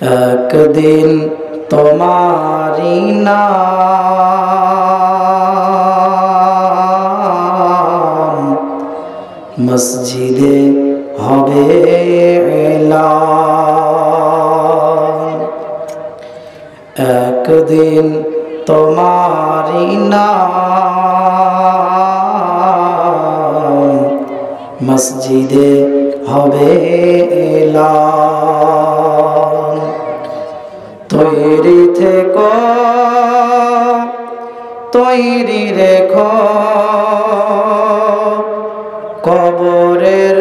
একদিন তোমারি নাম মসজিদে হবে এলান। একদিন তোমারি নাম মসজিদে হবে এলান। তৈরি থেকো, তৈরি রেখো, কবরের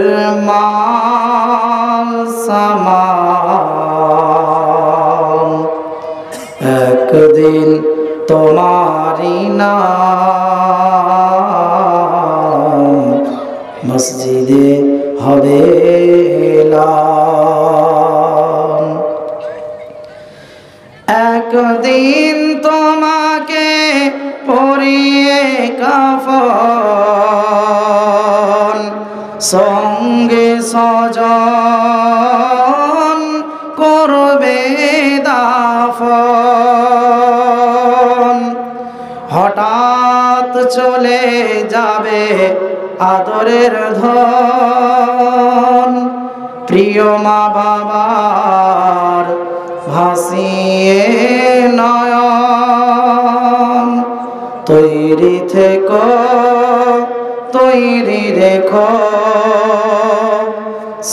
মাল সামান। একদিন তোমারি নাম মসজিদে হবে এলান। একদিন তোমাকে পরিয়ে কাফন, সঙ্গে স্বজন করবে দাফন। হঠাৎ চলে যাবে আদরের ধন, প্রিয় মা বাবার ভাসিয়ে নয়ন। তৈরি থেকো, তৈরি রেখো,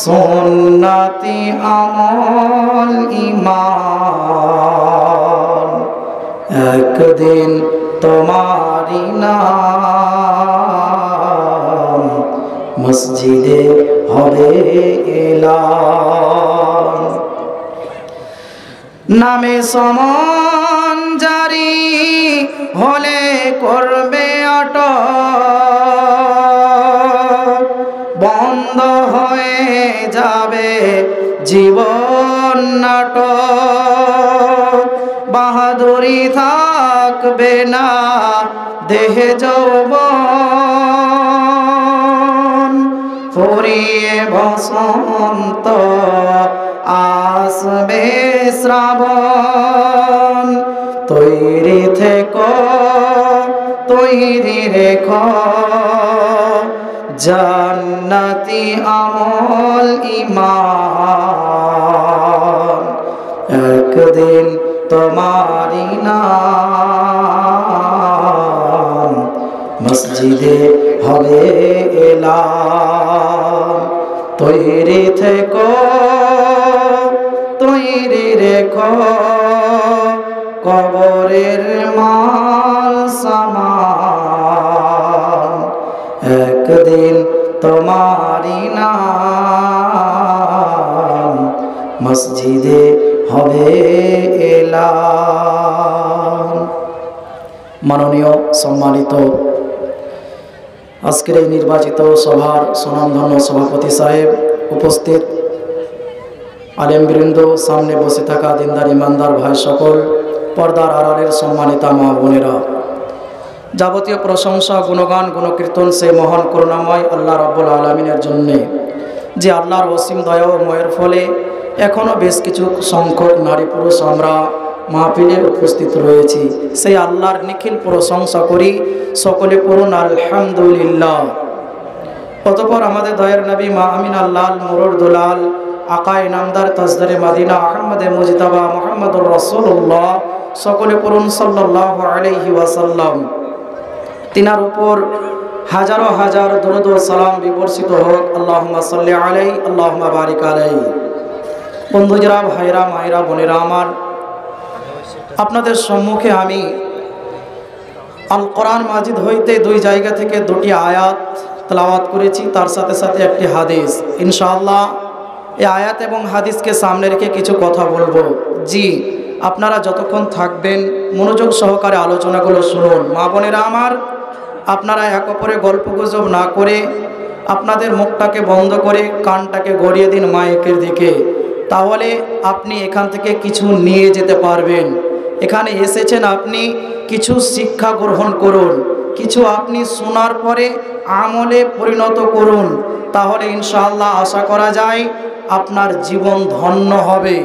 সুন্নতি আমল ঈমান। একদিন তোমারি নাম মসজিদে হবে এলান। নামে সমন জারি হলে করবে অটক, বন্ধ হয়ে যাবে জীবন নাটক। বাহাদুরি থাকবে না দেহে যৌবন, ফুরিয়ে বসন্ত আসবে শ্রাবণ। তৈরি থেকো, তৈরি রেখো, জান্নাতি আমল ঈমান। একদিন তোমারি নাম মসজিদে হবে এলান। তৈরি থেকো, তৈরি রেখো, কবরের মাল সামান। একদিন তোমারি নাম মসজিদে হবে এলান। মাননীয় সম্মানিত আজকের এই নির্বাচিত সভার সুনামধন্য সভাপতি সাহেব, উপস্থিত আলেমবৃন্দ, সামনে বসে থাকা দিনদার ইমানদার ভাই সকল, পর্দার আড়ালের সম্মানিতা মা বোনেরা, যাবতীয় প্রশংসা গুণগান গুণকীর্তন সেই মহান করুণাময় আল্লাহ রাব্বুল আলামিনের জন্যে, যে আল্লাহর অসীম দয়া ও ময়ের ফলে এখনও বেশ কিছু সংখ্যক নারী পুরুষ আমরা মাহফিলে উপস্থিত রয়েছি। সেই আল্লাহর নিখিল প্রশংসা করি, সকলে পড়ুন আলহামদুলিল্লাহ। অতঃপর আমাদের দয়ার নবী মা আমিনা লাল মুরুর দুলাল আকায়ে নামদার তাজদারে মাদিনা আহমদে মুজতাবা মুহাম্মদুর রাসূলুল্লাহ, সকলে পড়ুন সাল্লাল্লাহু আলাইহি ওয়াসাল্লাম। তিনার উপর হাজারো হাজার দরুদ ও সালাম বিবর্ষিত হোক। আল্লাহুম্মা সাল্লি আলাইহি, আল্লাহুম্মা বারিক আলাইহি। বন্ধুরা, ভাইরা, মায়েরা, বোনেরা আমার, আপনাদের সম্মুখে আমি আল কোরআন মাজিদ হইতে দুই জায়গা থেকে দুটি আয়াত তেলাওয়াত করেছি, তার সাথে সাথে একটি হাদিস। ইনশাআল্লাহ এই আয়াত এবং হাদিসকে সামনে রেখে কিছু কথা বলবো। জি, আপনারা যতক্ষণ থাকবেন মনোযোগ সহকারে আলোচনাগুলো শুনুন। মা বোনেরা আমার, আপনারা এক অপরে গল্পগুজব না করে আপনাদের মুখটাকে বন্ধ করে কানটাকে গড়িয়ে দিন মাইকের দিকে, তাহলে আপনি এখান থেকে কিছু নিয়ে যেতে পারবেন। এখানে এসেছেন, আপনি কিছু শিক্ষা গ্রহণ করুন, কিছু আপনি শোনার পরে আমলে পরিণত করুন, তাহলে ইনশাআল্লাহ আশা করা যায় আপনার জীবন ধন্য হবে,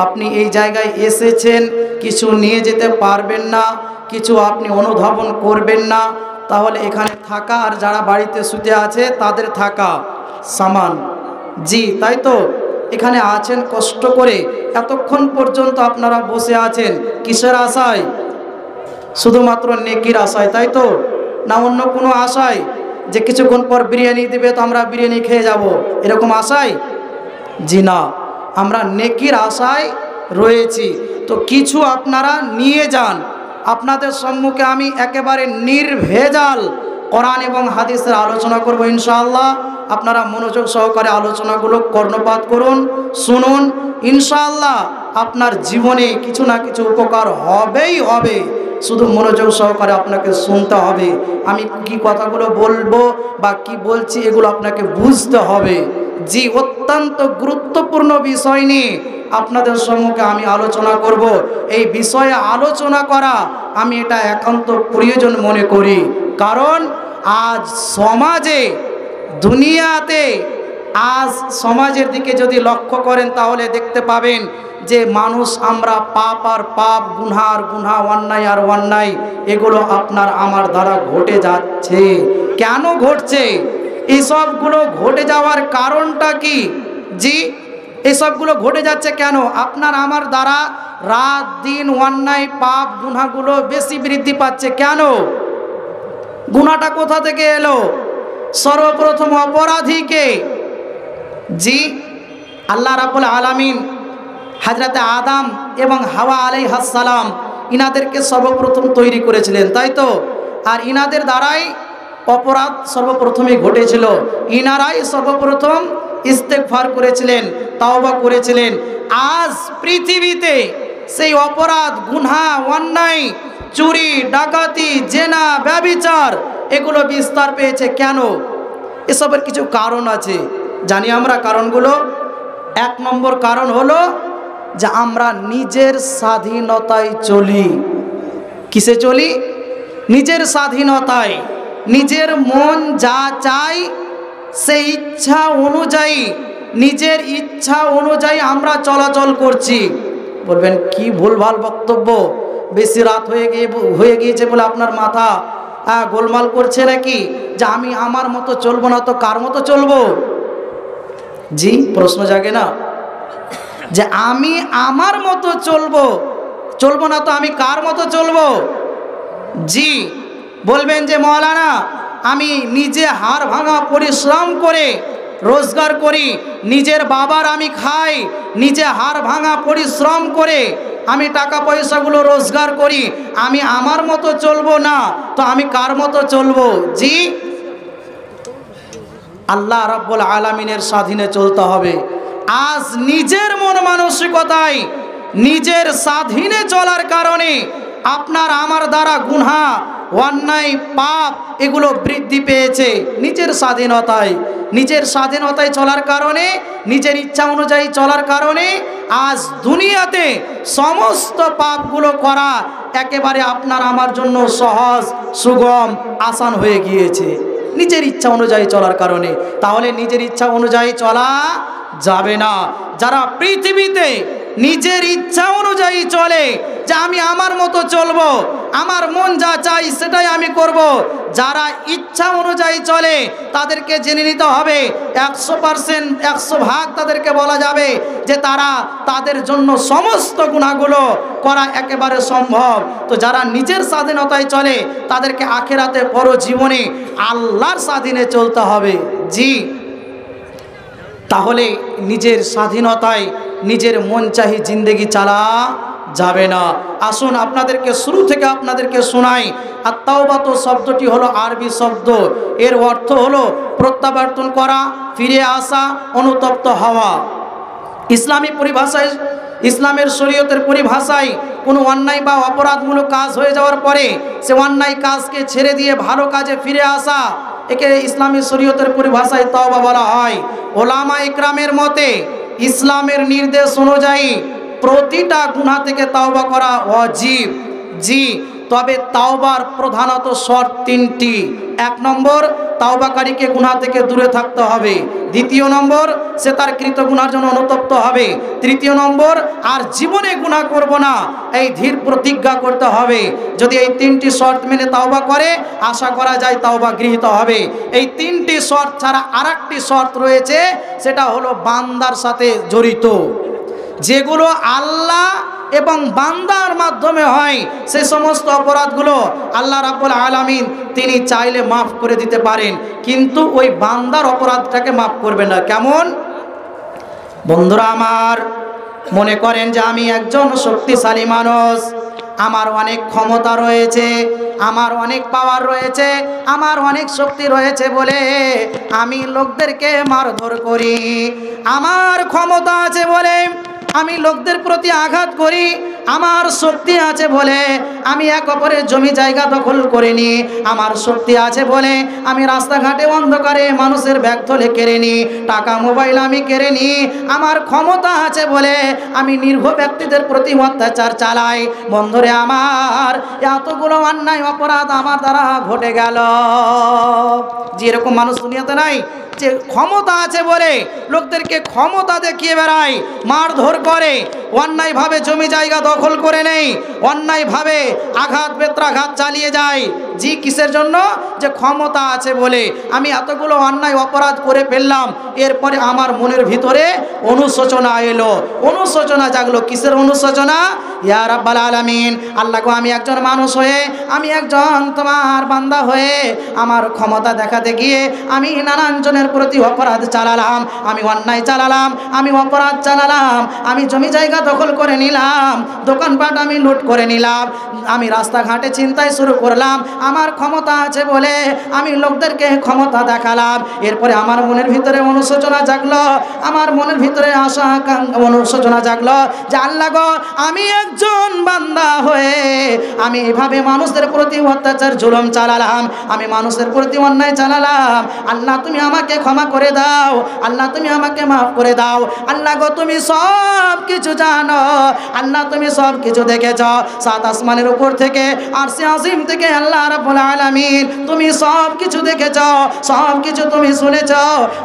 আপনি এই জায়গায় এসেছেন, কিছু নিয়ে যেতে পারবেন না, কিছু আপনি অনুধাবন করবেন না, তাহলে এখানে থাকা আর যারা বাড়িতে শুতে আছে তাদের থাকা সমান। জি তাই তো, এখানে আছেন কষ্ট করে, এতক্ষণ পর্যন্ত আপনারা বসে আছেন কিসের আশায়? শুধুমাত্র নেকির আশায়, তাই তো? না অন্য কোনো আশায় যে কিছুক্ষণ পর বিরিয়ানি দিবে তো আমরা বিরিয়ানি খেয়ে যাব, এরকম আশায়? জি না, আমরা নেকির আশায় রয়েছি। তো কিছু আপনারা নিয়ে যান। আপনাদের সম্মুখে আমি একেবারে নির্ভেজাল কোরআন এবং হাদিসের আলোচনা করব ইনশাআল্লাহ। আপনারা মনোযোগ সহকারে আলোচনাগুলো কর্ণপাত করুন, শুনুন। ইনশাআল্লাহ আপনার জীবনে কিছু না কিছু উপকার হবেই হবে, শুধু মনোযোগ সহকারে আপনাকে শুনতে হবে। আমি কি কথাগুলো বলবো বা কি বলছি এগুলো আপনাকে বুঝতে হবে। জি, অত্যন্ত গুরুত্বপূর্ণ বিষয় নিয়ে আপনাদের সম্মুখে আমি আলোচনা করব। এই বিষয়ে আলোচনা করা আমি এটা একান্ত প্রয়োজন মনে করি, কারণ আজ সমাজে, দুনিয়াতে, আজ সমাজের দিকে যদি লক্ষ্য করেন তাহলে দেখতে পাবেন যে মানুষ আমরা পাপ আর পাপ, গুনাহ আর গুনাহ, অন্যায় আর অন্যায়, এগুলো আপনার আমার দ্বারা ঘটে যাচ্ছে। কেন ঘটছে? এসবগুলো ঘটে যাওয়ার কারণটা কি? জি, এসবগুলো ঘটে যাচ্ছে কেন? আপনার আমার দ্বারা রাত দিন অন্যায় পাপ গুনাহগুলো বেশি বৃদ্ধি পাচ্ছে। কেন? গুনাহটা কোথা থেকে এলো? সর্বপ্রথম অপরাধীকে, জি আল্লাহ রাব্বুল আলামিন হযরতে আদম এবং হাওয়া আলাইহিস সালাম ইনাদেরকে সর্বপ্রথম তৈরি করেছিলেন, তাই তো? আর ইনাদের দ্বারাই অপরাধ সর্বপ্রথমে ঘটেছিল। ইনারাই সর্বপ্রথম ইস্তেগফার করেছিলেন, তাওবা করেছিলেন। আজ পৃথিবীতে সেই অপরাধ, গুনাহ, অন্যায়, চুরি, ডাকাতি, জেনা, ব্যভিচার এগুলো বিস্তার পেয়েছে। কেন? এসবের কিছু কারণ আছে, জানি আমরা কারণগুলো। এক নম্বর কারণ হলো যে আমরা নিজের স্বাধীনতায় চলি। কিসে চলি? নিজের স্বাধীনতায়। নিজের মন যা চায় সেই ইচ্ছা অনুযায়ী, নিজের ইচ্ছা অনুযায়ী আমরা চলাচল করছি। বলবেন কি ভুলভাল বক্তব্য, বেশি রাত হয়ে গিয়েছে বলে আপনার মাথা গোলমাল করছে নাকি? যে আমি আমার মতো চলবো না তো কার মতো চলবো? জি, প্রশ্ন জাগে না যে আমি আমার মতো চলবো না তো আমি কার মতো চলবো? জি, বলবেন যে মৌলানা আমি নিজে হাড় ভাঙা পরিশ্রম করে রোজগার করি, নিজের বাবার আমি খাই, নিজে হাড় ভাঙা পরিশ্রম করে আমি টাকা পয়সাগুলো রোজগার করি, আমি আমার মতো চলবো না তো আমি কার মতো চলবো? জি, আল্লাহ রাব্বুল আলামিনের স্বাধীনে চলতে হবে। আজ নিজের মন মানসিকতায়, নিজের স্বাধীনে চলার কারণে আপনার আমার দ্বারা গুনাহ, অন্যায়, পাপ এগুলো বৃদ্ধি পেয়েছে। নিজের স্বাধীনতায়, নিজের স্বাধীনতায় চলার কারণে, নিজের ইচ্ছা অনুযায়ী চলার কারণে আজ দুনিয়াতে সমস্ত পাপগুলো করা একেবারে আপনার আমার জন্য সহজ, সুগম, আসান হয়ে গিয়েছে নিজের ইচ্ছা অনুযায়ী চলার কারণে। তাহলে নিজের ইচ্ছা অনুযায়ী চলা যাবে না। যারা পৃথিবীতে নিজের ইচ্ছা অনুযায়ী চলে, যে আমি আমার মতো চলবো, আমার মন যা চাই সেটাই আমি করব, যারা ইচ্ছা অনুযায়ী চলে তাদেরকে জেনে নিতে হবে 100%, 100% তাদেরকে বলা যাবে যে তাদের জন্য সমস্ত গুনাহগুলো করা একেবারে সম্ভব। তো যারা নিজের স্বাধীনতায় চলে তাদেরকে আখিরাতে পরজীবনে আল্লাহর স্বাধীনে চলতে হবে। জি, তাহলে নিজের স্বাধীনতায় নিজের মন চাহি জিন্দেগি চালা যাবে না। আসুন আপনাদেরকে শুরু থেকে আপনাদেরকে শোনাই। আত-তাওবা তো শব্দটি হলো আরবি শব্দ, এর অর্থ হলো প্রত্যাবর্তন করা, ফিরে আসা, অনুতপ্ত হওয়া। ইসলামী পরিভাষায়, ইসলামের শরীয়তের পরিভাষায় কোনো অন্যায় বা অপরাধমূলক কাজ হয়ে যাওয়ার পরে সে অন্যায় কাজকে ছেড়ে দিয়ে ভালো কাজে ফিরে আসা, একে ইসলামী শরীয়তের পরিভাষায় তাওবা বলা হয়। ওলামা ইকরামের মতে ইসলামের নির্দেশ অনুযায়ী প্রতিটা গুনাহ থেকে তাওবা করা ওয়াজিব। জি, তবে তাওবার প্রধানত শর্ত তিনটি। এক নম্বর, তাওবাকারীকে গুনাহ থেকে দূরে থাকতে হবে। দ্বিতীয় নম্বর, সে তার কৃত গুনার জন্য অনুতপ্ত হবে। তৃতীয় নম্বর, আর জীবনে গুনাহ করব না, এই ধীর প্রতিজ্ঞা করতে হবে। যদি এই তিনটি শর্ত মেনে তাওবা করে, আশা করা যায় তাওবা গৃহীত হবে। এই তিনটি শর্ত ছাড়া আরেকটি শর্ত রয়েছে, সেটা হলো বান্দার সাথে জড়িত। যেগুলো আল্লাহ এবং বান্দার মাধ্যমে হয়, সেই সমস্ত অপরাধগুলো আল্লাহ রাব্বুল আলামিন তিনি চাইলে মাফ করে দিতে পারেন, কিন্তু ওই বান্দার অপরাধটাকে মাফ করবে না। কেমন? বন্ধুরা আমার, মনে করেন যে আমি একজন শক্তিশালী মানুষ, আমার অনেক ক্ষমতা রয়েছে, আমার অনেক পাওয়ার রয়েছে, আমার অনেক শক্তি রয়েছে বলে আমি লোকদেরকে মারধর করি। আমার ক্ষমতা আছে বলে আমি লোকদের প্রতি আঘাত করি। আমার শক্তি আছে বলে আমি এক অপরের জমি জায়গা দখল করে নিই। আমার শক্তি আছে বলে আমি রাস্তাঘাটে অন্ধকারে মানুষের ব্যাগ থলে কেড়ে নিই, টাকা মোবাইল আমি কেড়ে নিই। আমার ক্ষমতা আছে বলে আমি নির্ভয় ব্যক্তিদের প্রতি অত্যাচার চালাই। বন্ধুরে আমার, এতগুলো অন্যায় অপরাধ আমার দ্বারা ঘটে গেল। যেরকম মানুষ দুনিয়াতে নাই, যে ক্ষমতা আছে বলে লোকদেরকে ক্ষমতা দেখিয়ে বেড়ায়, মারধর করে, অন্যায়ভাবে জমি জায়গা দখল করে নেই, অন্যায়ভাবে আঘাত বেত্রাঘাত চালিয়ে যায়। জি কিসের জন্য? যে ক্ষমতা আছে বলে। আমি এতগুলো অন্যায় অপরাধ করে ফেললাম, এরপরে আমার মনের ভিতরে অনুশোচনা এলো, অনুশোচনা জাগলো। কিসের অনুশোচনা? ইয়া রাব্বাল আলামিন, আল্লাহ গো, আমি একজন মানুষ হয়ে, আমি একজন তোমার বান্দা হয়ে আমার ক্ষমতা দেখাতে গিয়ে আমি নানান জনের প্রতি অপরাধ চালালাম, আমি অন্যায় চালালাম, আমি অপরাধ চালালাম, আমি জমি জায়গা দখল করে নিলাম, দোকানপাট আমি লুট করে নিলাম, আমি রাস্তাঘাটে চিন্তায় শুরু করলাম। আমার ক্ষমতা আছে বলে আমি লোকদেরকে ক্ষমতা দেখালাম। এরপরে আমার মনের ভিতরে অনুশোচনা জাগলো, আমার মনের ভিতরে আশা অনুশোচনা জাগলো যে আল্লাহ গো, আমি একজন বান্দা হয়ে আমি এভাবে মানুষদের প্রতি অত্যাচার জুলুম চালালাম, আমি মানুষের প্রতি অন্যায় চালালাম। আল্লাহ তুমি আমাকে ক্ষমা করে দাও, আল্লাহ তুমি আমাকে মাফ করে দাও। আল্লাহ গো, তুমি সব কিছু জানো, আল্লাহ তুমি সব কিছু দেখেছ, সাত আসমানের উপর থেকে আরশে আজিম থেকে আল্লাহ রাব্বুল আলামিন তুমি সব কিছু দেখেছ, সব কিছু তুমি শুনেছ।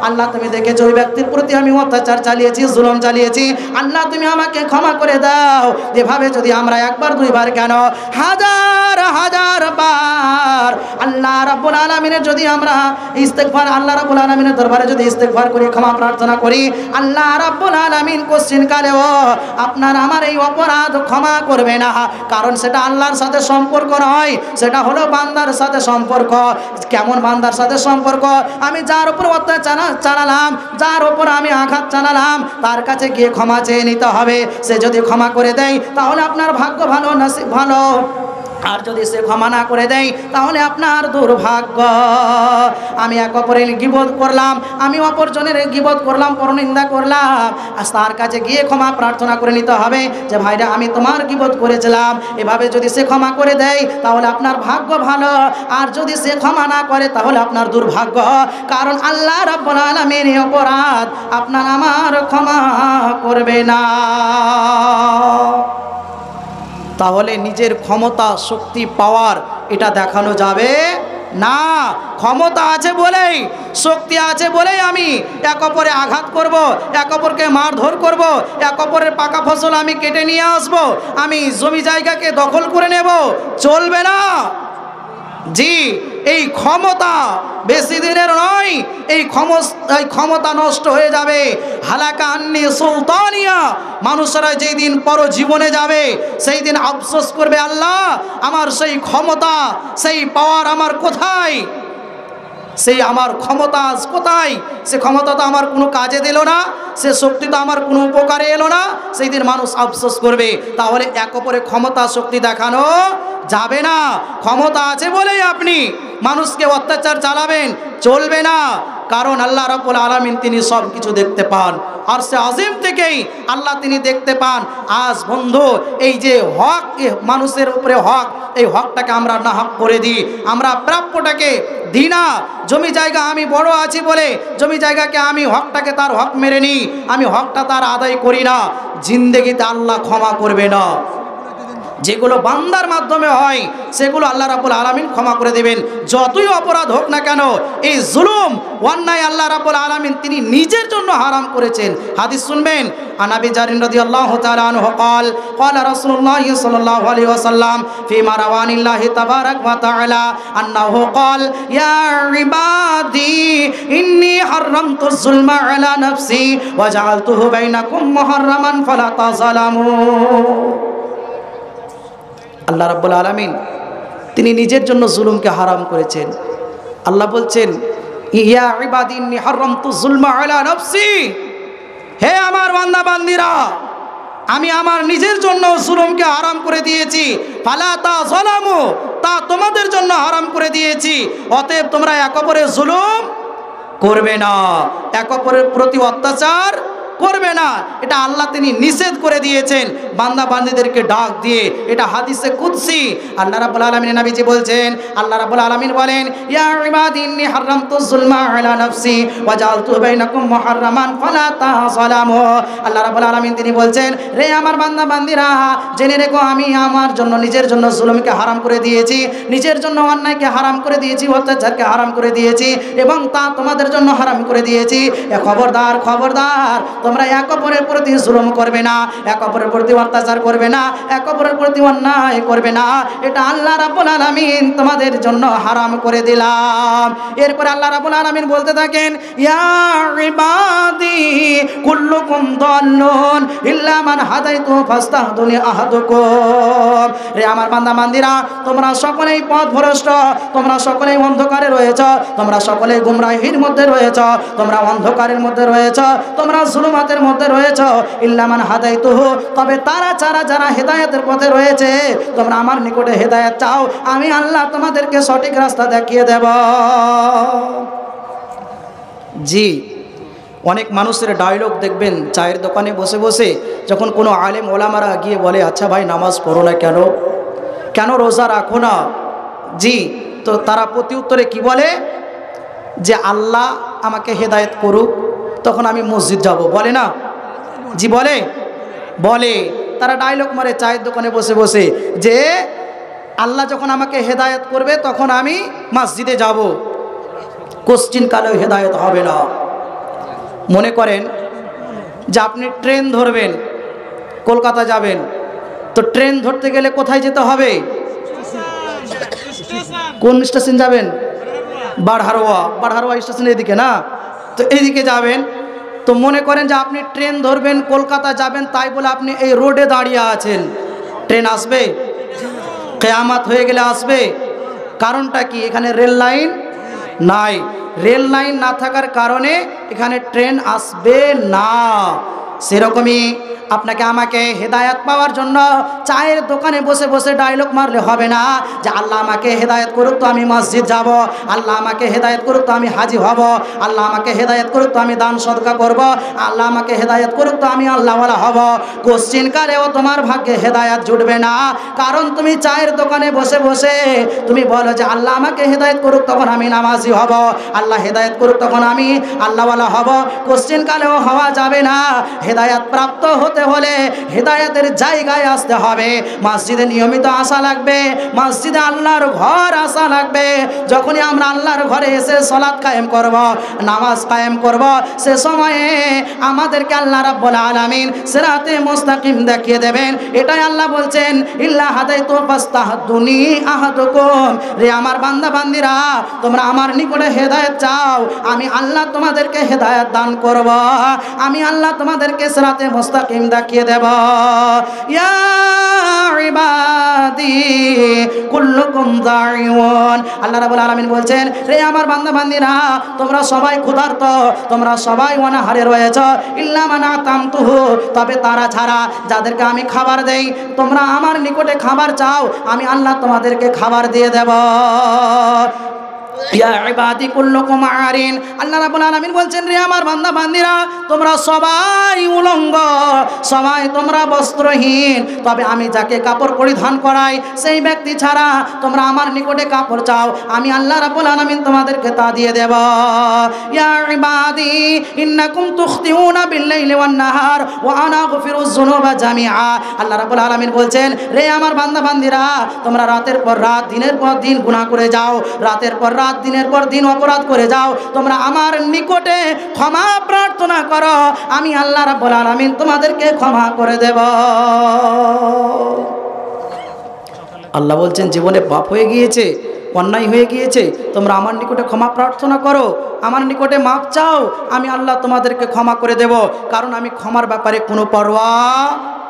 আল্লাহ তুমি দেখেছ ওই ব্যক্তির প্রতি আমি অত্যাচার চালিয়েছি, জুলুম চালিয়েছি, আল্লাহ তুমি আমাকে ক্ষমা করে দাও। এভাবে যদি আমরা একবার দুইবার কেন হাজার হাজার বার আল্লাহ রাব্বুল আলামিনের যদি আমরা ইস্তেগফার, আল্লাহ রাব্বুল আলামিনের দরবারে যদি ইস্তেগফার করি, ক্ষমা প্রার্থনা করি, আল্লাহ রাব্বুল আলামিন কোশ্চিন কালেও আপনার আমার এই অপরাধ ক্ষমা করবে না। কারণ সেটা আল্লাহর সাথে সম্পর্ক নয়, সেটা হলো বান্দার সাথে সম্পর্ক। কেমন বান্দার সাথে সম্পর্ক? আমি যার উপর অত্যাচার চালালাম, যার উপর আমি আঘাত চালালাম, তার কাছে গিয়ে ক্ষমা চেয়ে নিতে হবে। সে যদি ক্ষমা করে দেয় তাহলে আপনার ভাগ্য ভালো, নসিব ভালো। আর যদি সে ক্ষমা না করে দেয় তাহলে আপনার দুর্ভাগ্য। আমি এক অপরের গীবত করলাম, আমি অপরজনের গীবত করলাম, পরনিন্দা করলাম, আর তার কাছে গিয়ে ক্ষমা প্রার্থনা করে নিতে হবে যে ভাইরা আমি তোমার গীবত করেছিলাম। এভাবে যদি সে ক্ষমা করে দেয় তাহলে আপনার ভাগ্য ভালো, আর যদি সে ক্ষমা না করে তাহলে আপনার দুর্ভাগ্য। কারণ আল্লাহ রাব্বুল আলামিন এই অপরাধ আপনার আমার ক্ষমা করবে না। তাহলে নিজের ক্ষমতা, শক্তি, পাওয়ার এটা দেখানো যাবে না। ক্ষমতা আছে বলেই, শক্তি আছে বলেই আমি এক অপরে আঘাত করব, এক অপরকে মারধর করব, এক অপরের পাকা ফসল আমি কেটে নিয়ে আসব, আমি জমি জায়গাকে দখল করে নেব, চলবে না। জি, এই ক্ষমতা বেশি দিনের নয়, এই ক্ষমতা নষ্ট হয়ে যাবে। হালাকা আন্নি সুলতানিয়া, মানুষেরা যেই দিন পরজীবনে যাবে সেই দিন আফসোস করবে, আল্লাহ আমার সেই ক্ষমতা, সেই পাওয়ার আমার কোথায়, সেই আমার ক্ষমতা কোথায়? সে ক্ষমতা তো আমার কোনো কাজে দিল না, সে শক্তি তো আমার কোনো উপকারে এলো না। সেই দিন মানুষ আফসোস করবে। তাহলে এক অপরে ক্ষমতা, শক্তি দেখানো যাবে না। ক্ষমতা আছে বলেই আপনি মানুষকে অত্যাচার চালাবেন, চলবে না। কারণ আল্লাহ রাব্বুল আলামিন তিনি সব কিছু দেখতে পান, আর সে আজিম থেকেই আল্লাহ তিনি দেখতে পান। আজ বন্ধু, এই যে হক, মানুষের উপরে হক, এই হকটাকে আমরা না হক করে দিই, আমরা প্রাপ্যটাকে দিই না। জমি জায়গা আমি বড় আছি বলে জমি জায়গাকে আমি হকটাকে তার হক মেরে নিই, আমি হকটা তার আদায় করি না। জিন্দেগিতে আল্লাহ ক্ষমা করবে না। যেগুলো বান্দার মাধ্যমে হয় সেগুলো আল্লাহ রাব্বুল আলামিন ক্ষমা করে দেবেন। যতই অপরাধ হোক না কেন, এই জুলুম অন্যায় আল্লাহ রাব্বুল আলামিন তিনি নিজের জন্য হারাম করেছেন। হাদিস শুনবেন, আনাবি জারিন রাদিয়াল্লাহু তাআলা আনহু قال قال رسول الله صلى الله عليه وسلم فيما روى عن الله تبارك وتعالى انه قال يا عبادي اني حرمت الظلم على نفسي وجعلته بينكم محرما فلا تظلموا। আল্লাহ রাব্বুল আলামিন তিনি নিজের জন্য জুলুমকে হারাম করেছেন। আল্লাহ বলছেন, ইয়া ইবাদি ইন্নী হারামতু যুলমা আলা নাফসি, হে আমার বান্দা বান্দিরা, আমি আমার নিজের জন্য জুলুমকে হারাম করে দিয়েছি। ফালা তাযলামু, তা তোমাদের জন্য হারাম করে দিয়েছি, অতএব তোমরা এক অপরের জুলুম করবে না, এক অপরের প্রতি অত্যাচার করবে না। এটা আল্লাহ তিনি নিষেধ করে দিয়েছেন বান্দা বান্দীদেরকে ডাক দিয়ে। এটা হাদিসে কুদসি। আল্লাহ রাব্বুল আলামিন নবীজি বলছেন, আল্লাহ রাব্বুল আলামিন বলেন, ইয়া ইবাদি ইন্নী হারামতু যুলমা আলা নাফসি ওয়া জাআলতু বাইনাকুম মুহাররামান ফালা তাযালামু। আল্লাহ রাব্বুল আলামিন তিনি বলছেন, রে আমার বান্দা বান্দীরা, জেনে রেখো আমি আমার জন্য নিজের জন্য জুলুমকে হারাম করে দিয়েছি, নিজের জন্য অন্যায়কে হারাম করে দিয়েছি, অত্যাচারকে হারাম করে দিয়েছি, এবং তা তোমাদের জন্য হারাম করে দিয়েছি। খবরদার খবরদার, তোমরা এক অপরের প্রতি জুলুম করবে না, এক অপরের প্রতি অত্যাচার করবে না, এক অপরের প্রতি অন্যায় করবে না। এটা আল্লাহ রাব্বুল আলামিন তোমাদের জন্য হারাম করে দিলাম। এরপর আল্লাহ রাব্বুল আলামিন বলতে থাকেন, ইয়া ইবাদি কুল্লুকুম দাল্লুন ইল্লা মান হাদাইতু ফাস্তাহদুনি আহাদুকুম। রে আমার বান্দা বান্দীরা, তোমরা সকলেই পথভ্রষ্ট, তোমরা সকলেই অন্ধকারে রয়েছ, তোমরা সকলেই গুমরাহির মধ্যে রয়েছ, তোমরা অন্ধকারের মধ্যে রয়েছ, তোমরা জুলুমাতের মধ্যে রয়েছ। ইল্লা মান হাদাইতুহু, তবে তারা ছাড়া যারা হেদায়েতের পথে রয়েছে, তোমরা আমার নিকটে হেদায়েত চাও, আমি আল্লাহ তোমাদেরকে সঠিক রাস্তা দেখিয়ে দেব। জি, অনেক মানুষের ডায়লগ দেখবেন চায়ের দোকানে বসে বসে, যখন কোনো আলেম ওলামারা গিয়ে বলে, আচ্ছা ভাই নামাজ পড়ো না কেন, কেন রোজা রাখো না, জি, তো তারা প্রতি উত্তরে কি বলে, যে আল্লাহ আমাকে হেদায়েত করুক, তখন আমি মসজিদ যাব, বলে না? জি বলে, বলে। তারা ডায়লগ মারে চায়ের দোকানে বসে বসে, যে আল্লাহ যখন আমাকে হেদায়েত করবে তখন আমি মসজিদে যাব, কোশ্চিন কালেও হেদায়েত হবে না। মনে করেন যে আপনি ট্রেন ধরবেন, কলকাতা যাবেন, তো ট্রেন ধরতে গেলে কোথায় যেতে হবে? কোন স্টেশন যাবেন? বারহারোয়া, বারহারোয়া স্টেশন এদিকে না, তো এইদিকে যাবেন। তো মনে করেন যে আপনি ট্রেন ধরবেন, কলকাতা যাবেন, তাই বলে আপনি এই রোডে দাঁড়িয়ে আছেন, ট্রেন আসবে? কিয়ামত হয়ে গেলে আসবে। কারণটা কি? এখানে রেল লাইন নাই, রেল লাইন না থাকার কারণে এখানে ট্রেন আসবে না। সেরকমই আপনাকে আমাকে হেদায়েত পাওয়ার জন্য চায়ের দোকানে বসে বসে ডায়লগ মারলে হবে না, যে আল্লাহ আমাকে হেদায়েত করুক তো আমি মসজিদ যাব, আল্লাহ আমাকে হেদায়েত করুক তো আমি হাজি হব, আল্লাহ আমাকে হেদায়েত করুক তো আমি দান সদকা করব, আল্লাহ আমাকে হেদায়েত করুক তো আমি আল্লাহওয়ালা হব। কোশ্চিন কালেও তোমার ভাগ্যে হেদায়েত জুটবে না, কারণ তুমি চায়ের দোকানে বসে বসে তুমি বলো যে আল্লাহ আমাকে হেদায়েত করুক তখন আমি নামাজি হব, আল্লাহ হেদায়েত করুক তখন আমি আল্লাহওয়ালা হব। কোশ্চিন কালেও হওয়া যাবে না। হেদায়েত প্রাপ্ত হতে হলে হেদায়েতের জায়গায় আসতে হবে, মসজিদে নিয়মিত আসা লাগবে, মসজিদে আল্লাহর ঘর আসা লাগবে। যখনই আমরা আল্লাহর ঘরে এসে সালাত কায়েম করব, নামাজ কায়েম করব, সে সময়ে আমাদেরকে আল্লাহ রাব্বুল আলামিন সিরাতে মুস্তাকিম দেখিয়ে দেবেন। এটাই আল্লাহ বলছেন, ইল্লা হাদাইতু ফাস্তাহদুনি আহাদুকুম। রে আমার বান্দা বান্দিরা, তোমরা আমার নিকটে হেদায়েত চাও, আমি আল্লাহ তোমাদেরকে হেদায়েত দান করব, আমি আল্লাহ তোমাদেরকে সিরাতে মুস্তাকিম দেখিয়ে দেব। ইয়া ইবাদি কুল্লুকুম দাঈউন। আল্লাহ রাব্বুল আলামিন বলছেন, রে আমার বান্দা বান্দিরা, তোমরা সবাই ক্ষুধার্ত, তোমরা সবাই অনাহারে রয়েছ, ইল্লা মান আতামতুহু, তবে তারা ছাড়া যাদেরকে আমি খাবার দেই, তোমরা আমার নিকটে খাবার চাও, আমি আল্লাহ তোমাদেরকে খাবার দিয়ে দেব। ইয়া ইবাদি কুল্লুকুম আরিন, আল্লাহ রাব্বুল আলামিন বলছেন রে আমার বান্দা বান্দিরা তোমরা সবাই উলঙ্গ, সবাই তোমরা বস্ত্রহীন, তবে আমি যাকে কাপড় পরিধান করাই সেই ব্যক্তি ছাড়া তোমরা আমার নিকটে কাপড় চাও, আমি আল্লাহ রাব্বুল আলামিন তোমাদেরকে তা দিয়ে দেব। ইয়া ইবাদি ইন্নাকুম তুখতিউনা বিল-লাইলি ওয়ান-নাহার ওয়া আনা আগফিরুয যুনুবা জামিআ, আল্লাহ রাব্বুল আলামিন বলছেন রে আমার বান্দা বান্দিরা তোমরা রাতের পর রাত দিনের পর দিন গুনাহ করে যাও, রাতের পর রাত দিনের পর দিন অপরাধ করে যাও, তোমরা আমার নিকটে ক্ষমা প্রার্থনা করো, আমি আল্লাহ রাব্বুল আলামিন তোমাদেরকে ক্ষমা করে দেব। আল্লাহ বলছেন জীবনে পাপ হয়ে গিয়েছে, অন্যায় হয়ে গিয়েছে, তোমরা আমার নিকটে ক্ষমা প্রার্থনা করো, আমার নিকটে মাপ চাও, আমি আল্লাহ তোমাদেরকে ক্ষমা করে দেব, কারণ আমি ক্ষমার ব্যাপারে কোনো পরোয়া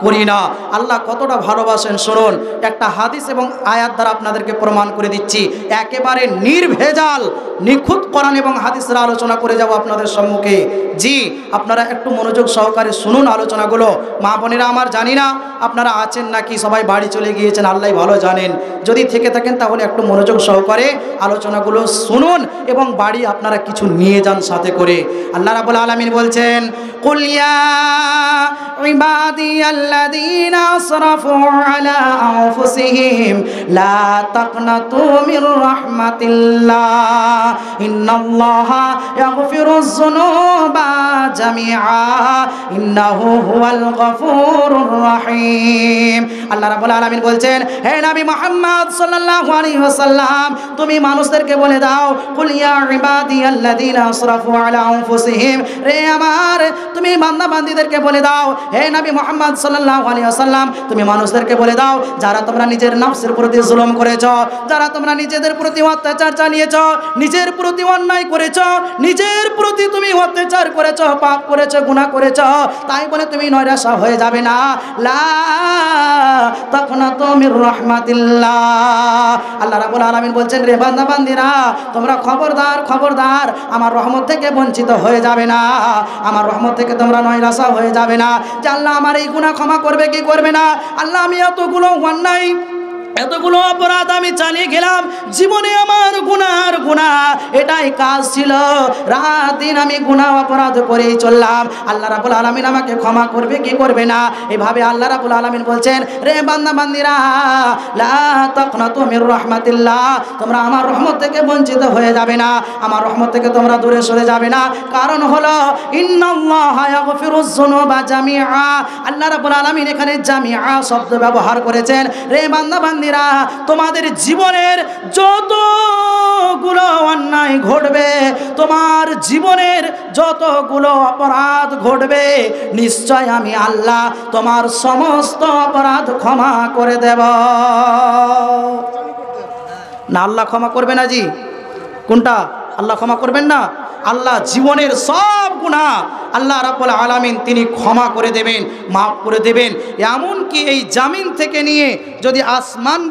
করি না। আল্লাহ কতটা ভালোবাসেন শুনুন, একটা হাদিস এবং আয়াত দ্বারা আপনাদেরকে প্রমাণ করে দিচ্ছি, একেবারে নির্ভেজাল নিখুঁত কোরআন এবং হাদিসের আলোচনা করে যাব আপনাদের সম্মুখে। জি, আপনারা একটু মনোযোগ সহকারে শুনুন আলোচনাগুলো। মা বোনেরা আমার, জানি না আপনারা আছেন নাকি সবাই বাড়ি চলে গিয়েছেন, আল্লাহ ভালো জানেন, যদি থেকে থাকেন তাহলে একটু মনোযোগ সহকারে আলোচনাগুলো শুনুন এবং বাড়ি আপনারা কিছু নিয়ে যান সাথে করে। আল্লাহ রাব্বুল আলামিন বলছেন কুল ইয়া ইবাদিয়াল্লাযীনা আসরাফু আলা আনফুসিহিম লা তাকনাতু মির রাহমাতিল্লাহ ইন্নাল্লাহা ইয়াগফিরুয যুনুবা জামিআ ইন্নাহু হুয়াল গফুরুর রহিম। আল্লাহ রাব্বুল আলামিন বলছেন হে নবী মুহাম্মদ সাল্লাল্লাহু আলাইহি ওয়াসাল্লাম তুমি মানুষদেরকে বলে দাও কুল ইয়া ইবাদিয়াল্লাযীনা আসরাফু আলা আনফুসিহিম, রে আমার তুমি বান্দা বান্দীদেরকে বলে দাও, হে নবী মুহাম্মদ সাল্লাল্লাহু আলাইহি ওয়াসাল্লাম তুমি মানুষদেরকে বলে দাও যারা তোমরা নিজের নফসের প্রতি জুলুম করেছো, যারা তোমরা নিজেদের প্রতি অত্যাচার চালিয়েছো, নিজের প্রতি অন্যায় করেছো, নিজের প্রতি তুমি অত্যাচার করেছো, পাপ করেছো, গুনাহ করেছো, তাই বলে তুমি নৈরাশা হয়ে যাবে না। লা তাকনাতু মির রাহমাতিল্লাহ, আল্লাহ রাব্বুল আলামিন বলছেন রে বান্দা বান্দীরা তোমরা খবরদার খবরদার আমার রহমত থেকে বঞ্চিত হয়ে যাবে না, আমার রহমত থেকে তোমরা নৈরাশা হয়ে যাবে না যে আল্লাহ আমার এই গুনাহ ক্ষমা করবে কি করবে না। আল্লাহ আমি এতগুলো অন্যায় এতগুলো অপরাধ আমি চালিয়ে গেলাম, জীবনে আমার গুনাহ এটাই কাজ ছিল, রাত দিন আমি গুনাহ অপরাধ করেই চললাম, আল্লাহ রাব্বুল আলামিন আমাকে ক্ষমা করবে কি করবে না। এভাবে আল্লাহ রাব্বুল আলামিন বলছেন রে বান্দা বান্দিরা লা তাকনাতু মির রাহমাতিল্লাহ, তোমরা আমার রহমত থেকে বঞ্চিত হয়ে যাবে না, আমার রহমত থেকে তোমরা দূরে সরে যাবে না, কারণ হলো ইন্নাল্লাহা ইয়াগফিরুয যুনুবা জামিআ, আল্লাহ রাব্বুল আলামিন এখানে জামিআ শব্দ ব্যবহার করেছেন। রে বান্দা বান্দিরা তোমাদের জীবনের যতগুলো অন্যায় ঘটবে, তোমার জীবনের যতগুলো অপরাধ ঘটবে, নিশ্চয় আমি আল্লাহ তোমার সমস্ত অপরাধ ক্ষমা করে দেব। না আল্লাহ ক্ষমা করবে না? জি, কোনটা? আল্লাহ ক্ষমা করবেন না? আল্লাহ জীবনের সব গুনাহ আল্লাহ রাব্বুল আলামিন তিনি ক্ষমা করে দেবেন, মাফ করে দেবেন। এমনকি এই জামিন থেকে নিয়ে যদি আসমান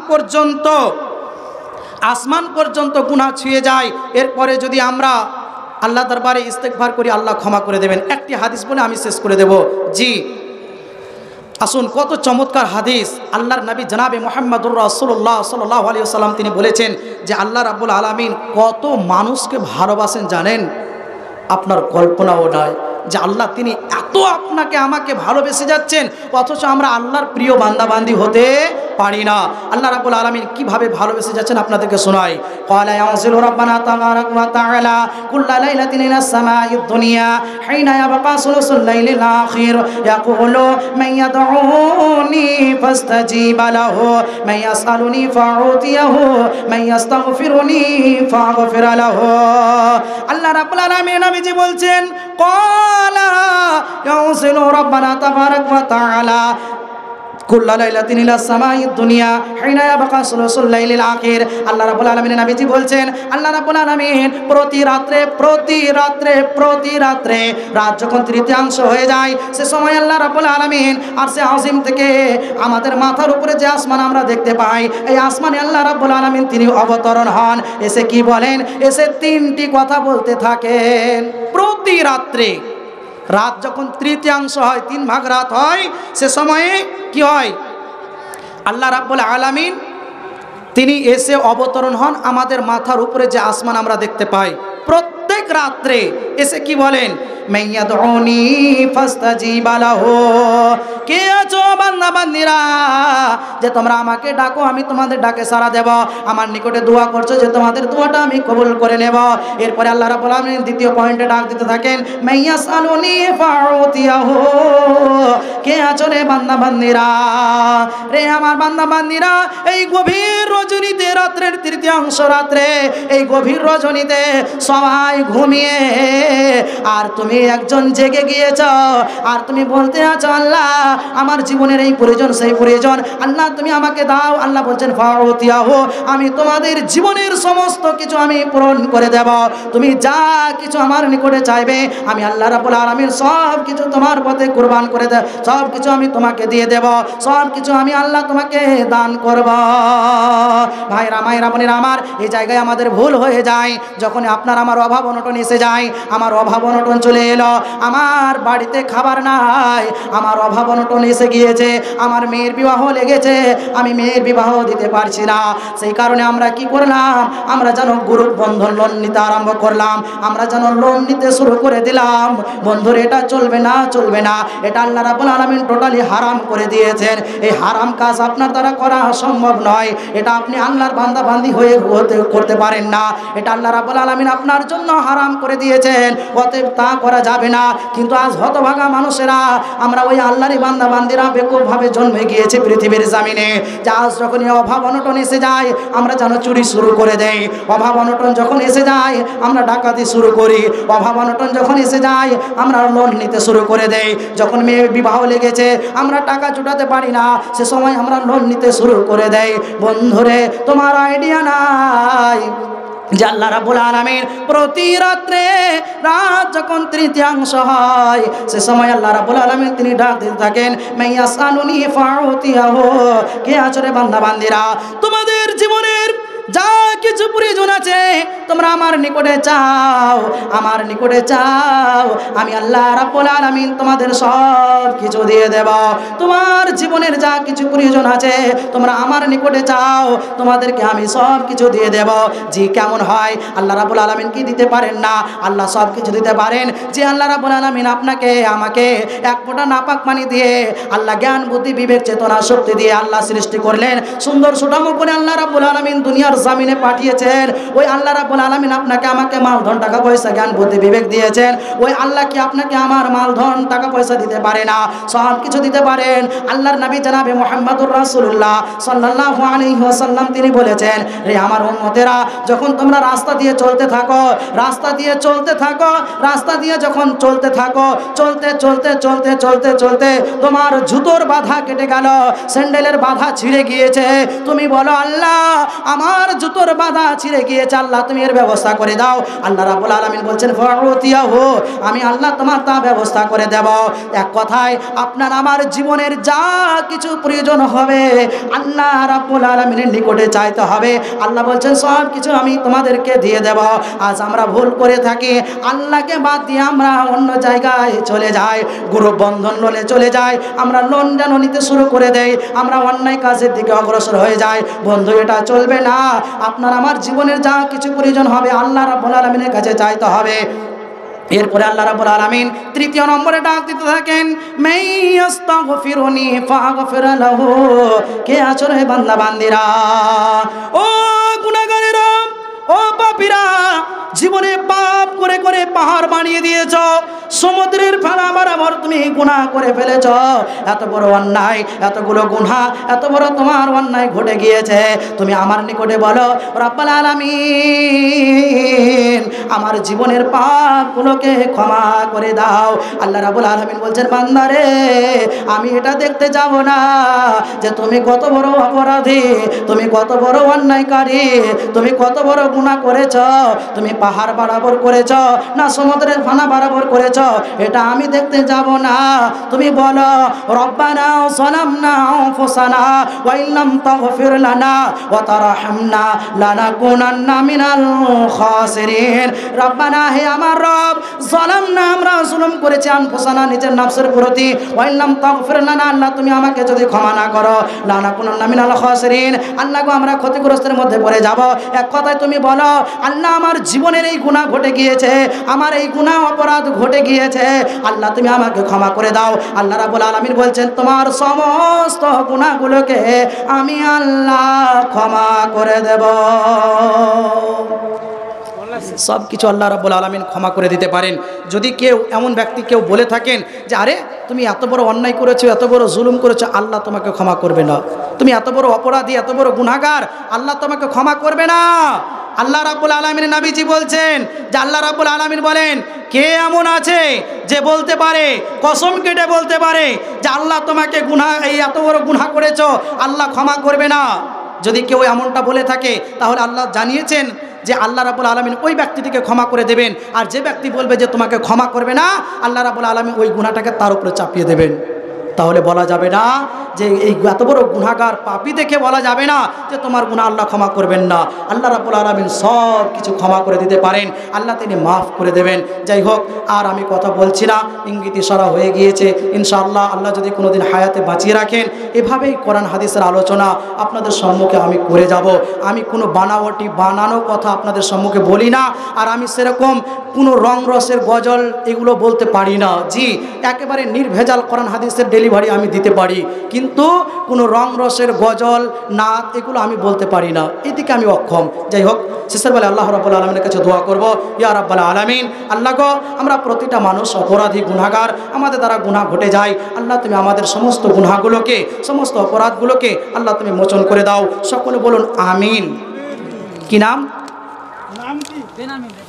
পর্যন্ত গুনাহ ছুঁয়ে যায়, এরপরে যদি আমরা আল্লাহ দরবারে ইস্তেগফার করি আল্লাহ ক্ষমা করে দেবেন। একটি হাদিস বলে আমি শেষ করে দেব। জি, আসুন কত চমৎকার হাদিস। আল্লাহর নবী জনাবে মুহাম্মদুর রাসূলুল্লাহ সাল্লাল্লাহু আলাইহি ওয়াসাল্লাম তিনি বলেছেন যে আল্লাহ রাব্বুল আলামিন কত মানুষকে ভালোবাসেন জানেন, আপনার কল্পনাও নাই যে আল্লাহ তিনি এত আপনাকে আমাকে ভালোবেসে যাচ্ছেন, অথচ আমরা আল্লাহর প্রিয় বান্দাবান্দি হতে পারি না। আল্লাহ রাব্বুল আলামিন কিভাবে ভালোবেসে যাচ্ছেন আপনাদেরকে শোনাই। ক্বালা ইয়ানজিলু রাব্বানা তাবারাক ওয়া তাআলা কুল্লা লাইলাতিন ইলাস সামাঈদ দুনিয়া হিনা ইয়াবকা সুলুসুল লাইলিল আখির ইয়াকুলু মান ইয়াদউনি ফাস্তাজিবা লাহু মান ইয়াসআলুনি ফাউতিয়াহু মান ইয়াস্তাগফিরুনি ফাগফির লাহু। আল্লাহ রাব্বুল আলামিন নবীজি বলছেন ক্বালা ইয়ানজিলু রাব্বানা তাবারাক ওয়া তাআলা কুল্লা লাইলাতিন ইলাস সামাঈদ দুনিয়া হিনা ইয়াবকা সুলুসুল লাইলিল আখির। আল্লাহ রাব্বুল আলামিন নবীজি বলছেন আল্লাহ রাব্বুল আলামিন প্রতি রাত্রে রাত যখন তৃতীয়াংশ হয়ে যায়, সে সময় আল্লাহ রাব্বুল আলামিন আরশে আজিম থেকে আমাদের মাথার উপরে যে আসমান আমরা দেখতে পাই, এই আসমানে আল্লাহ রাব্বুল আলামিন তিনি অবতরণ হন। এসে কি বলেন? এসে তিনটি কথা বলতে থাকেন প্রতি রাত্রে। রাত যখন তৃতীয়াংশ হয়, 3 ভাগ রাত হয়, সে সময়ে কি হয়? আল্লাহ রাব্বুল আলামিন তিনি এসে অবতরণ হন আমাদের মাথার উপরে যে আসমান আমরা দেখতে পাই, প্রত্যেক রাত্রে এসে কি বলেন, মাইয়াদউনি ফাস্তাজিবা লাহু, কে আছো বান্দা বান্দিরা যে তোমরা আমাকে ডাকো আমি তোমাদের ডাকে সাড়া দেব, আমার নিকটে দোয়া করছো যে তোমাদের দোয়াটা আমি কবুল করে নেব। এরপরে আল্লাহ রাব্বুল আলামিন দ্বিতীয় পয়েন্টে ডাক দিতে থাকেন, মাইয়াসালুনি ফাউতিয়াহু, কে আছো রে বান্দা বান্দিরা, রে আমার বান্দা বান্দিরা, এই গভীর রজনীতে, রাত্রের তৃতীয়াংশ রাত্রে, এই গভীর রজনীতে সবাই ঘুমিয়ে আর তুমি একজন জেগে গিয়েছ আর তুমি বলতে আছো আল্লাহ আমার জীবনের এই প্রয়োজন সেই প্রয়োজন, আল্লাহ তুমি আমাকে দাও। আল্লাহ বলছেন ফাউতিয়াহু, আমি তোমাদের জীবনের সমস্ত কিছু আমি পূরণ করে দেব, তুমি যা কিছু আমার নিকটে চাইবে আমি আল্লাহ রাব্বুল আলামিন সব কিছু তোমার পথে কুরবান করে দেব, সব কিছু আমি তোমাকে দিয়ে দেব, সব কিছু আমি আল্লাহ তোমাকে দান করব। ভাইরা মায়েরা বোনেরা আমার, এই জায়গায় আমাদের ভুল হয়ে যায় যখন আপনার আমার অভাব অনটন এসে যায়। আমার অভাব অনটন চলে এলো, আমার বাড়িতে খাবার নাই, আমার অভাব অনটন এসে গিয়েছে, আমার মেয়ের বিবাহ লেগেছে, আমি মেয়ের বিবাহ দিতে পারছি না, সেই কারণে আমরা কি করলাম, আমরা যেন গ্রুপ বন্ধন লোন নিতে আরম্ভ করলাম, আমরা যেন লোন নিতে শুরু করে দিলাম। বন্ধুরা এটা চলবে না, চলবে না, এটা আল্লাহ রাব্বুল আলামিন টোটালি হারাম করে দিয়েছেন। এই হারাম কাজ আপনার দ্বারা করা সম্ভব নয়, এটা আপনি আল্লাহর বান্দা বান্দি হয়ে করতে পারেন না, এটা আল্লাহ রাব্বুল আলামিন আপনার জন্য হারাম করে দিয়েছেন, অতএব তা করা যাবে না। কিন্তু আজ হতভাগা মানুষেরা আমরা ওই আল্লাহরই বান্দা বান্দিরা বেকুবভাবে জন্মে গিয়েছে পৃথিবীর জামিনে, যে আজ যখনই অভাব অনটন এসে যায় আমরা যেন চুরি শুরু করে দেই, অভাব অনটন যখন এসে যায় আমরা ডাকাতি শুরু করি, অভাব অনটন যখন এসে যায় আমরা লোন নিতে শুরু করে দেই, যখন মেয়ের বিবাহ লেগেছে আমরা টাকা জোটাতে পারি না সে সময় আমরা লোন নিতে শুরু করে দেই। বন্ধুরে তোমার আইডিয়া নাই যে আল্লাহ রাব্বুল আলামিন প্রতি রাত্রে রাত যখন তৃতীয়াংশ হয় সে সময় আল্লাহ রাব্বুল আলামিন তিনি ডাক দিতে থাকেন, মাইয়াসালুনি ফাউতিয়াহু, কে আছো রে বান্দা বান্দিরা, তোমাদের জীবনের যা কিছু প্রয়োজন আছে তোমরা আমার নিকটে চাও, আমার নিকটে চাও, আমি আল্লাহ রাব্বুল আলামিন তোমাদের সব কিছু দিয়ে দেব। তোমার জীবনের যা কিছু প্রয়োজন আছে তোমরা আমার নিকটে চাও, তোমাদেরকে আমি সব কিছু দিয়ে দেব। জি কেমন হয়, আল্লাহ রাব্বুল আলামিন কি দিতে পারেন না? আল্লাহ সব কিছু দিতে পারেন। যে আল্লাহ রাব্বুল আলামিন আপনাকে আমাকে এক ফোঁটা নাপাক পানি দিয়ে, আল্লাহ জ্ঞান বুদ্ধি বিবেক চেতনা শক্তি দিয়ে আল্লাহ সৃষ্টি করলেন, সুন্দর সুঠাম করে আল্লাহ রাব্বুল আলামিন দুনিয়ার জামিনে পাঠিয়েছেন, ওই আল্লাহ রাব্বুল আলামিন আপনাকে আমাকে মাল ধন টাকা পয়সা জ্ঞান বুদ্ধি বিবেক দিয়েছেন, ওই আল্লাহ কি আপনাকে আমার মাল ধন টাকা পয়সা দিতে পারে না? সব কিছু দিতে পারেন। আল্লাহর নবী জনাবে মুহাম্মদুর রাসূলুল্লাহ সাল্লাল্লাহু আলাইহি ওয়াসাল্লাম তিনি বলেছেন, রে আমার উম্মতেরা যখন তোমরা রাস্তা দিয়ে চলতে থাকো, রাস্তা দিয়ে চলতে থাকো, রাস্তা দিয়ে যখন চলতে থাকো, চলতে চলতে চলতে চলতে চলতে তোমার জুতোর বাধা কেটে গেল, স্যান্ডেলের বাধা ছিঁড়ে গিয়েছে, তুমি বলো আল্লাহ আমার জুতোর বাধা ছিঁড়ে গিয়েছে, আল্লাহ তুমি এর ব্যবস্থা করে দাও। আল্লাহ রাব্বুল আলামিন বলছেন ফাউতিয়াহু, আমি আল্লাহ তোমার তা ব্যবস্থা করে দেব। এক কথায় আপনার আমার জীবনের যা কিছু প্রয়োজন হবে আল্লাহ রাব্বুল আলামিনের নিকটে চাইতে হবে। আল্লাহ বলছেন সব কিছু আমি তোমাদেরকে দিয়ে দেব। আজ আমরা ভুল করে থাকি, আল্লাহকে বাদ দিয়ে আমরা অন্য জায়গায় চলে যাই, গ্রুপ বন্ধন লোনে চলে যাই, আমরা লোন যেন নিতে শুরু করে দেই, আমরা অন্যায় কাজের দিকে অগ্রসর হয়ে যাই। বন্ধু এটা চলবে না। আপনার আমার জীবনের যা কিছু প্রয়োজন হবে আল্লাহ রাব্বুল আলামিনের কাছে চাইতে হবে। এরপরে আল্লাহ রাব্বুল আলামিন তৃতীয় নম্বরে ডাক দিতে থাকেন, মাইয়াস্তাগফিরুনি ফাগফির লাহু, কে আছো রে বান্দা বান্দিরা, ও গুনাহগারেরা, ও পাপীরা, জীবনে পাপ করে করে পাহাড় বানিয়ে দিয়েছ, সমুদ্রের ফেনা বরাবর তুমি গুনাহ করে ফেলেছ, এত বড় অন্যায়, এতগুলো গুনাহ, এত বড় তোমার অন্যায় ঘটে গিয়েছে, তুমি আমার নিকটে বলো রব্বুল আলামিন আমার জীবনের পাপগুলোকে ক্ষমা করে দাও। আল্লাহ রাব্বুল আলামিন বলছেন বান্দারে আমি এটা দেখতে যাব না যে তুমি কত বড় অপরাধী, তুমি কত বড় অন্যায়কারী, তুমি কত বড় গুনাহ করেছ, তুমি পাহাড় বরাবর করেছ না সমুদ্রের ফানা বরাবর করেছ, এটা আমি দেখতে যাব না। তুমি বলো রব্বানা যালামনা আনফুসানা ওয়া ইল্লাম তাগফির লানা ওয়া তারহামনা লানাকুনান্না মিনাল খাসিরিন। রব্বানা, হে আমার রব, যালামনা, আমরা জুলুম করেছি, আনফুসানা, নিজের নফসের প্রতি, ওয়া ইল্লাম তাগফির লানা, আল্লাহ তুমি আমাকে যদি ক্ষমা না করো, লানাকুনান্না মিনাল খাসিরিন, আল্লাহ গো আমরা ক্ষতিগ্রস্তের মধ্যে পড়ে যাব। এক কথায় তুমি বলো আল্লাহ আমার জীবনের এই গুনাহ ঘটে গিয়েছে, আমার এই গুনাহ অপরাধ ঘটে গিয়েছে, আল্লাহ তুমি আমাকে ক্ষমা করে দাও। আল্লাহ রাব্বুল আলামিন বলছেন তোমার সমস্ত গুনাহগুলোকে আমি আল্লাহ ক্ষমা করে দেব। সব কিছু আল্লাহ রাব্বুল আলামিন ক্ষমা করে দিতে পারেন। যদি কেউ এমন ব্যক্তি কেউ বলে থাকেন যে আরে তুমি এত বড় অন্যায় করেছো, এত বড় জুলুম করেছো, আল্লাহ তোমাকে ক্ষমা করবে না, তুমি এত বড় অপরাধী, এত বড় গুনাহগার, আল্লাহ তোমাকে ক্ষমা করবে না। আল্লাহ রাব্বুল আলামিনের নবীজি বলছেন যে আল্লাহ রাব্বুল আলামিন বলেন কে এমন আছে যে বলতে পারে, কসম কেটে বলতে পারে যে আল্লাহ তোমাকে গুনাহ, এই এত বড় গুনাহ করেছো, আল্লাহ ক্ষমা করবে না। যদি কেউ এমনটা বলে থাকে তাহলে আল্লাহ জানিয়েছেন যে আল্লাহ রাব্বুল আলামিন ওই ব্যক্তিটিকে ক্ষমা করে দেবেন, আর যে ব্যক্তি বলবে যে তোমাকে ক্ষমা করবে না, আল্লাহ রাব্বুল আলামিন ওই গুনাহটাকে তার উপরে চাপিয়ে দেবেন। তাহলে বলা যাবে না যে এই এত বড় গুনাহগার পাপী দেখে বলা যাবে না যে তোমার গুনাহ আল্লাহ ক্ষমা করবেন না। আল্লাহ রাব্বুল আলামিন সব কিছু ক্ষমা করে দিতে পারেন, আল্লাহ তিনি মাফ করে দেবেন। যাই হোক, আর আমি কথা বলছি না, ইঙ্গিত ইশারা হয়ে গিয়েছে। ইনশাআল্লাহ আল্লাহ যদি কোনোদিন হায়াতে বাঁচিয়ে রাখেন, এভাবেই কোরআন হাদিসের আলোচনা আপনাদের সম্মুখে আমি করে যাব। আমি কোনো বানানো কথা আপনাদের সম্মুখে বলি না, আর আমি সেরকম কোনো রং রসের গজল এগুলো বলতে পারি না। জি, একেবারে নির্ভেজাল কোরআন হাদিসের ডেলিভারি আমি দিতে পারি, কিন্তু কোনো রং রসের গজল নাত এগুলো আমি বলতে পারি না, এদিকে আমি অক্ষম। যাই হোক, শেষের বেলা আল্লাহ রাব্বুল আলামিনের কাছে দোয়া করব, ইয়া রাব্বাল আলামিন, আল্লাহ গো আমরা প্রতিটা মানুষ অপরাধী, গুনাহগার, আমাদের দ্বারা গুনাহ ঘটে যায়, আল্লাহ তুমি আমাদের সমস্ত গুনাহগুলোকে, সমস্ত অপরাধগুলোকে আল্লাহ তুমি মোচন করে দাও। সকলে বলুন আমিন। কি নাম?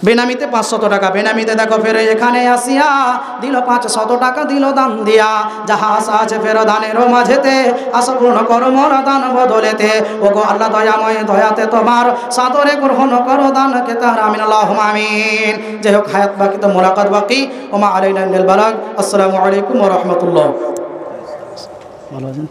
বেনামিতে 500 টাকা। বেনামিতে দেখো ফের এখানে আসিয়া দিল 500 টাকা দিল দান দিয়া, যাহা আশা আছে ফের দানেরও মাঝেতে, আশা পূর্ণ করো মোর দান বদলেতে। ও গো আল্লাহ দয়াময়, দয়াতে তোমার সাদরে গ্রহণ করো দানকে তার। আমিন আল্লাহুম্মা আমিন। যাই হোক, হায়াত বাকি তো মোলাকাত বাকি। ওমা আলাইনা ইল্লাল বালাগ। আসসালামু আলাইকুম ওয়া রাহমাতুল্লাহ। ভালো আছেন?